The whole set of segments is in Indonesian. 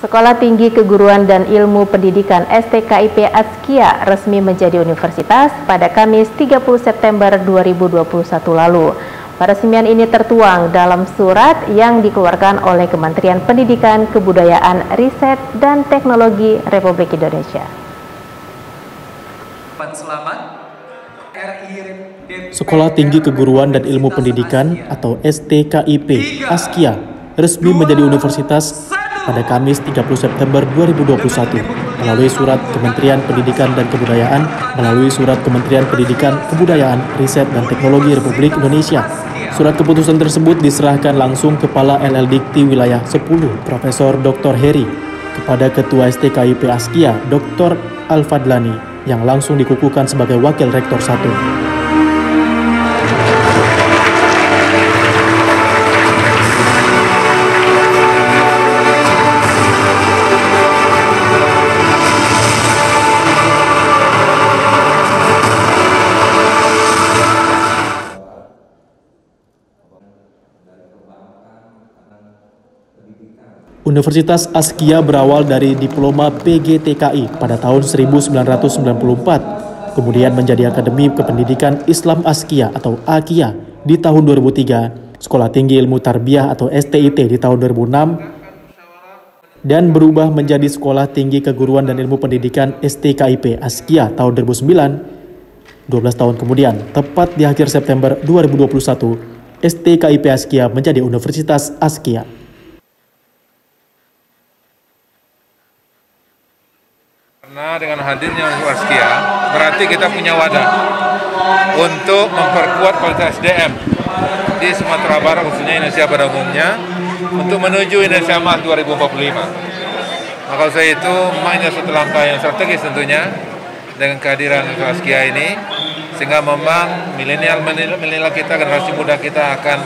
Sekolah Tinggi Keguruan dan Ilmu Pendidikan STKIP Askia resmi menjadi universitas pada Kamis 30 September 2021 lalu. Peresmian ini tertuang dalam surat yang dikeluarkan oleh Kementerian Pendidikan, Kebudayaan, Riset, dan Teknologi Republik Indonesia. Sekolah Tinggi Keguruan dan Ilmu Pendidikan atau STKIP Askia resmi menjadi universitas pada Kamis 30 September 2021 melalui surat Kementerian Pendidikan dan Kebudayaan, Riset dan Teknologi Republik Indonesia. Surat keputusan tersebut diserahkan langsung Kepala LL.Dikti Wilayah 10, Profesor Dr. Heri, kepada Ketua STKIP Askia, Dr. Al-Fadlani, yang langsung dikukuhkan sebagai Wakil Rektor 1. Universitas Askia berawal dari diploma PGTKI pada tahun 1994, kemudian menjadi Akademi Kependidikan Islam Askia atau AKIA di tahun 2003, Sekolah Tinggi Ilmu Tarbiyah atau STIT di tahun 2006, dan berubah menjadi Sekolah Tinggi Keguruan dan Ilmu Pendidikan STKIP Askia tahun 2009. 12 tahun kemudian, tepat di akhir September 2021, STKIP Askia menjadi Universitas Askia. Karena dengan hadirnya Universitas Askia, berarti kita punya wadah untuk memperkuat kualitas SDM di Sumatera Barat, khususnya Indonesia pada umumnya, untuk menuju Indonesia Emas 2045. Maka saya itu memangnya satu langkah yang strategis tentunya dengan kehadiran Universitas Askia ini, sehingga memang milenial kita, generasi muda kita akan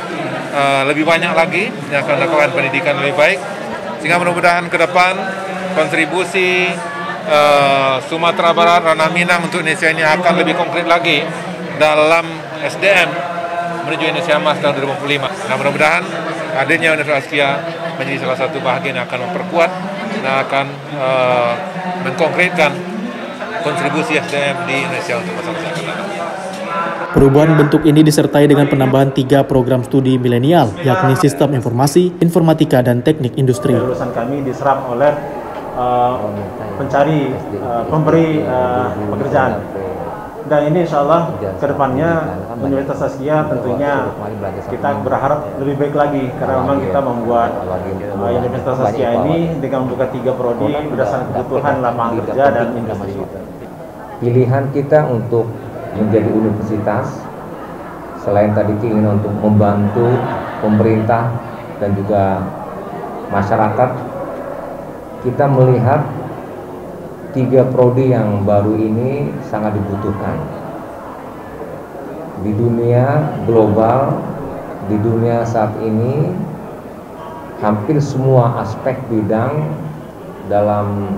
lebih banyak lagi yang akan melakukan pendidikan lebih baik, sehingga mudah-mudahan ke depan kontribusi Sumatera Barat, Ranah Minang untuk Indonesia ini akan lebih konkret lagi dalam SDM menuju Indonesia Emas tahun 2045. Nah, mudah-mudahan hadirnya Universitas Askia menjadi salah satu bahagian yang akan memperkuat dan akan mengkonkretkan kontribusi SDM di Indonesia untuk masa-masa akan datang. Perubahan bentuk ini disertai dengan penambahan 3 program studi milenial, yakni Sistem Informasi, Informatika, dan Teknik Industri. Lulusan kami diserap oleh pemberi pekerjaan, dan ini insya Allah kedepannya Universitas Askia tentunya kita berharap lebih baik lagi, karena memang kita membuat Universitas Askia ini dengan membuka 3 prodi berdasarkan kebutuhan lapangan kerja dan industri. Pilihan kita untuk menjadi universitas selain tadi keinginan untuk membantu pemerintah dan juga masyarakat, kita melihat 3 prodi yang baru ini sangat dibutuhkan di dunia global. Di dunia saat ini hampir semua aspek bidang dalam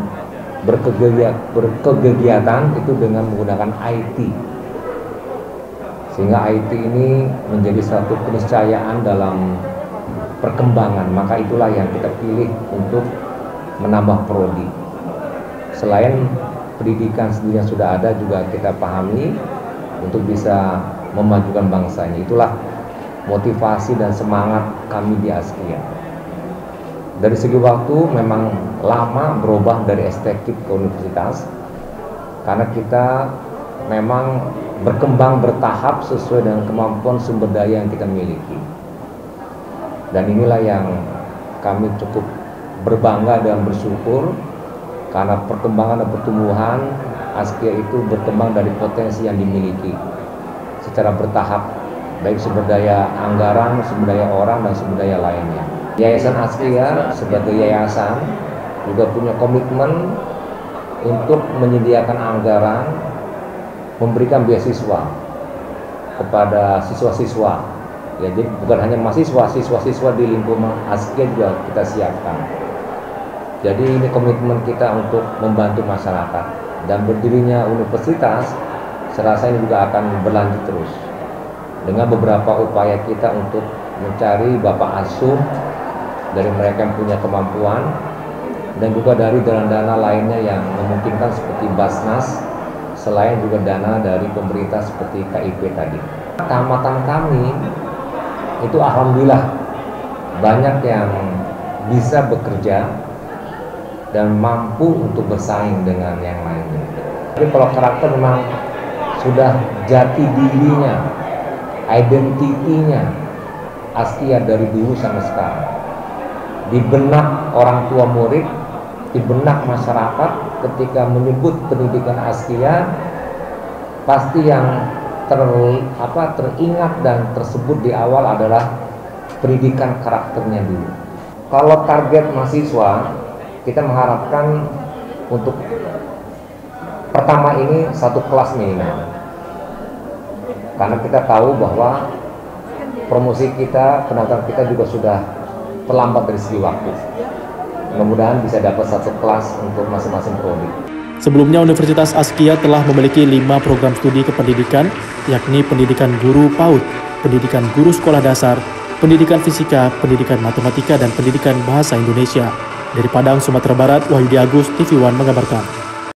berkegiatan itu dengan menggunakan IT, sehingga IT ini menjadi satu keniscayaan dalam perkembangan. Maka itulah yang kita pilih untuk menambah prodi. Selain pendidikan sendiri yang sudah ada, juga kita pahami untuk bisa memajukan bangsa ini. Itulah motivasi dan semangat kami di Askia. Dari segi waktu memang lama berubah dari STKIP ke universitas, karena kita memang berkembang bertahap sesuai dengan kemampuan sumber daya yang kita miliki. Dan inilah yang kami cukup berbangga dan bersyukur, karena perkembangan dan pertumbuhan Askia itu berkembang dari potensi yang dimiliki secara bertahap, baik sumber daya anggaran, sumber daya orang, dan sumber daya lainnya. Yayasan Askia sebagai yayasan juga punya komitmen untuk menyediakan anggaran, memberikan beasiswa kepada siswa-siswa. Ya, jadi bukan hanya mahasiswa, siswa-siswa di lingkungan Askia juga kita siapkan. Jadi ini komitmen kita untuk membantu masyarakat, dan berdirinya universitas saya rasa ini juga akan berlanjut terus dengan beberapa upaya kita untuk mencari bapak asuh dari mereka yang punya kemampuan dan juga dari dana-dana lainnya yang memungkinkan seperti Basnas, selain juga dana dari pemerintah seperti KIP tadi. Kecamatan kami itu alhamdulillah banyak yang bisa bekerja dan mampu untuk bersaing dengan yang lainnya. Tapi kalau karakter memang sudah jati dirinya, identitinya Askia dari dulu sampai sekarang. Di benak orang tua murid, di benak masyarakat, ketika menyebut pendidikan Askia, pasti yang teringat dan tersebut di awal adalah pendidikan karakternya dulu. Kalau target mahasiswa, kita mengharapkan untuk pertama ini 1 kelas minimal, karena kita tahu bahwa promosi kita, pendaftaran kita juga sudah terlambat dari segi waktu. Mudah-mudahan bisa dapat 1 kelas untuk masing-masing prodi. Sebelumnya, Universitas Askia telah memiliki 5 program studi kependidikan, yakni pendidikan guru PAUD, pendidikan guru sekolah dasar, pendidikan fisika, pendidikan matematika, dan pendidikan bahasa Indonesia. Dari Padang, Sumatera Barat, Wahyudi Agus, TV One mengabarkan.